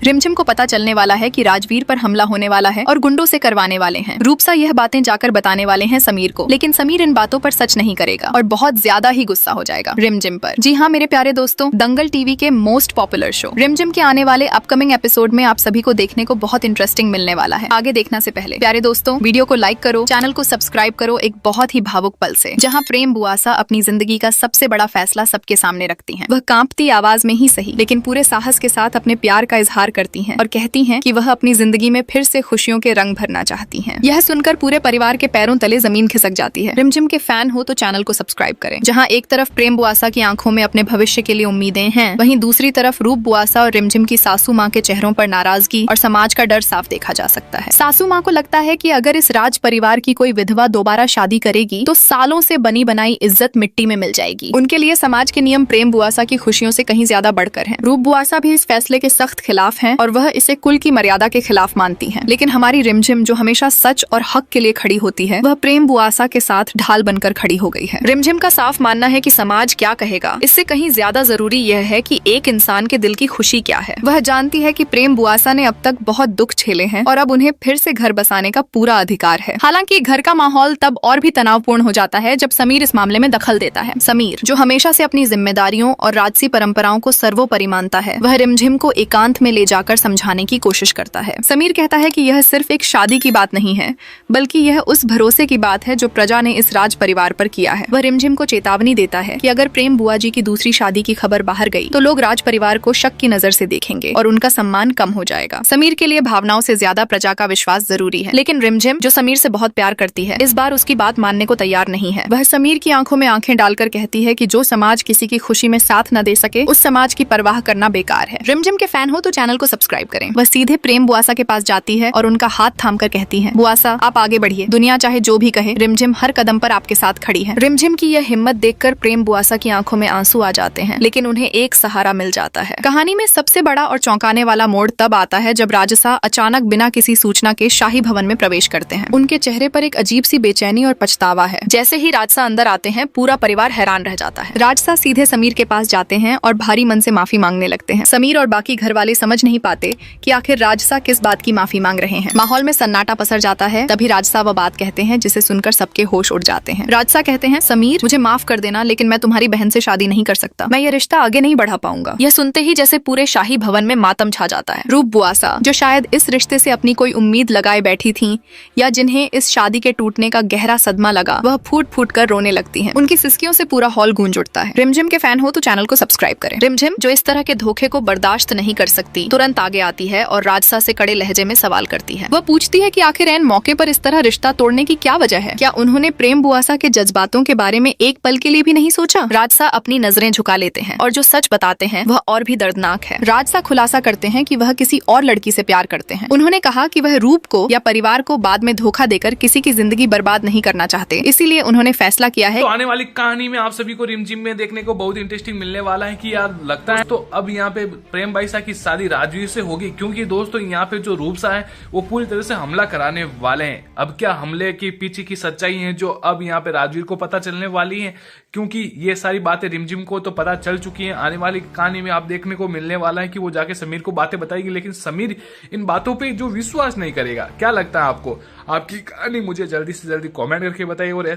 रिमझिम को पता चलने वाला है कि राजवीर पर हमला होने वाला है और गुंडों से करवाने वाले हैं। रूपसा यह बातें जाकर बताने वाले हैं समीर को, लेकिन समीर इन बातों पर सच नहीं करेगा और बहुत ज्यादा ही गुस्सा हो जाएगा रिमझिम पर। जी हाँ मेरे प्यारे दोस्तों, दंगल टीवी के मोस्ट पॉपुलर शो रिमझिम के आने वाले अपकमिंग एपिसोड में आप सभी को देखने को बहुत इंटरेस्टिंग मिलने वाला है। आगे देखना से पहले प्यारे दोस्तों वीडियो को लाइक करो, चैनल को सब्सक्राइब करो एक बहुत ही भावुक पल से, जहाँ प्रेम बुआसा अपनी जिंदगी का सबसे बड़ा फैसला सबके सामने रखती हैं। वह कांपती आवाज में ही सही लेकिन पूरे साहस के साथ अपने प्यार का इजहार करती हैं और कहती हैं कि वह अपनी जिंदगी में फिर से खुशियों के रंग भरना चाहती हैं। यह सुनकर पूरे परिवार के पैरों तले जमीन खिसक जाती है। रिमझिम के फैन हो तो चैनल को सब्सक्राइब करें। जहां एक तरफ प्रेम बुआसा की आंखों में अपने भविष्य के लिए उम्मीदें हैं, वहीं दूसरी तरफ रूप बुआसा और रिमझिम की सासू माँ के चेहरों पर नाराजगी और समाज का डर साफ देखा जा सकता है। सासू माँ को लगता है कि अगर इस राज परिवार की कोई विधवा दोबारा शादी करेगी तो सालों से बनी बनाई इज्जत मिट्टी में मिल जाएगी। उनके लिए समाज के नियम प्रेम बुआसा की खुशियों से कहीं ज्यादा बढ़कर हैं। रूप बुआसा भी इस फैसले के सख्त खिलाफ हैं और वह इसे कुल की मर्यादा के खिलाफ मानती हैं। लेकिन हमारी रिमझिम जो हमेशा सच और हक के लिए खड़ी होती है, वह प्रेम बुआसा के साथ ढाल बनकर खड़ी हो गई है। रिमझिम का साफ मानना है कि समाज क्या कहेगा, इससे कहीं ज्यादा जरूरी यह है कि एक इंसान के दिल की खुशी क्या है। वह जानती है कि प्रेम बुआसा ने अब तक बहुत दुख झेले हैं और अब उन्हें फिर से घर बसाने का पूरा अधिकार है। हालांकि घर का माहौल तब और भी तनावपूर्ण हो जाता है जब समीर इस मामले में दखल देता है। समीर जो हमेशा से अपनी जिम्मेदारियों और राजसी परंपराओं को सर्वोपरि मानता है, वह रिमझिम को एकांत में ले जाकर समझाने की कोशिश करता है। समीर कहता है कि यह सिर्फ एक शादी की बात नहीं है, बल्कि यह उस भरोसे की बात है जो प्रजा ने इस राज परिवार पर किया है। वह रिमझिम को चेतावनी देता है कि अगर प्रेम बुआ जी की दूसरी शादी की खबर बाहर गई तो लोग राज परिवार को शक की नजर से देखेंगे और उनका सम्मान कम हो जाएगा। समीर के लिए भावनाओं से ज्यादा प्रजा का विश्वास जरूरी है, लेकिन रिमझिम जो समीर से बहुत प्यार करती है, इस बार उसकी बात मानने को तैयार नहीं है। वह समीर की आंखों में आंखें डालकर कहती है कि जो समाज किसी की खुशी में साथ न दे सके, उस समाज की परवाह करना बेकार है। रिमझिम के फैन हो तो चैनल को सब्सक्राइब करें। वह सीधे प्रेम बुआसा के पास जाती है और उनका हाथ थामकर कहती है, बुआसा आप आगे बढ़िए, दुनिया चाहे जो भी कहे, रिमझिम हर कदम पर आपके साथ खड़ी है। रिमझिम की यह हिम्मत देखकर प्रेम बुआसा की आंखों में आंसू आ जाते हैं, लेकिन उन्हें एक सहारा मिल जाता है। कहानी में सबसे बड़ा और चौंकाने वाला मोड़ तब आता है जब राजसा अचानक बिना किसी सूचना के शाही भवन में प्रवेश करते हैं। उनके चेहरे पर एक अजीब सी बेचैनी और पछतावा है। जैसे ही राजसा अंदर आते हैं, पूरा परिवार हैरान रह जाता है। राजसा सीधे समीर के पास जाते हैं और भारी मन से माफी मांगने लगते हैं। समीर और बाकी घर वाले समझ नहीं पाते कि आखिर राजसा किस बात की माफी मांग रहे हैं। माहौल में सन्नाटा पसर जाता है। तभी राजसा वह बात कहते हैं जिसे सुनकर सबके होश उड़ जाते हैं। राजसा कहते हैं, समीर मुझे माफ कर देना, लेकिन मैं तुम्हारी बहन से शादी नहीं कर सकता। मैं ये रिश्ता आगे नहीं बढ़ा पाऊंगा। यह सुनते ही जैसे पूरे शाही भवन में मातम छा जाता है। रूप बुआसा जो शायद इस रिश्ते से अपनी कोई उम्मीद लगाए बैठी थी या जिन्हें इस शादी के टूटने का गहरा सदमा लगा, वह फूट फूट कर रोने लगती हैं। उनकी सिसकियों से पूरा हॉल गूंज उठता है। रिमझिम के फैन हो तो चैनल को सब्सक्राइब करें। रिमझिम जो इस तरह के धोखे को बर्दाश्त नहीं कर सकती, तुरंत आगे आती है और राजसा से कड़े लहजे में सवाल करती है। वह पूछती है कि आखिर ऐन मौके पर इस तरह रिश्ता तोड़ने की क्या वजह है? क्या उन्होंने प्रेम बुआसा के जज्बातों के बारे में एक पल के लिए भी नहीं सोचा? राजसा अपनी नजरें झुका लेते हैं और जो सच बताते हैं वह और भी दर्दनाक है। राजसा खुलासा करते हैं कि वह किसी और लड़की से प्यार करते हैं। उन्होंने कहा कि वह रूप को या परिवार को बाद में धोखा देकर किसी की जिंदगी बर्बाद नहीं करना चाहते, इसीलिए उन्होंने फैसला किया है। तो आने वाली कहानी में आप सभी को रिमझिम में देखने को बहुत इंटरेस्टिंग मिलने वाला है कि यार लगता है तो अब यहाँ पे प्रेम बाईसा की शादी राजवीर से होगी, क्योंकि दोस्तों यहाँ पे जो रूपसा है वो पूरी तरह से हमला कराने वाले हैं। अब क्या हमले के पीछे की सच्चाई है जो अब यहाँ पे राजवीर को पता चलने वाली है, क्योंकि ये सारी बातें रिमझिम को तो पता चल चुकी हैं। आने वाली कहानी में आप देखने को मिलने वाला है कि वो जाके समीर को बातें बताएगी, लेकिन समीर इन बातों पे जो विश्वास नहीं करेगा। क्या लगता है आपको? आपकी कहानी मुझे जल्दी से जल्दी कमेंट करके बताइए और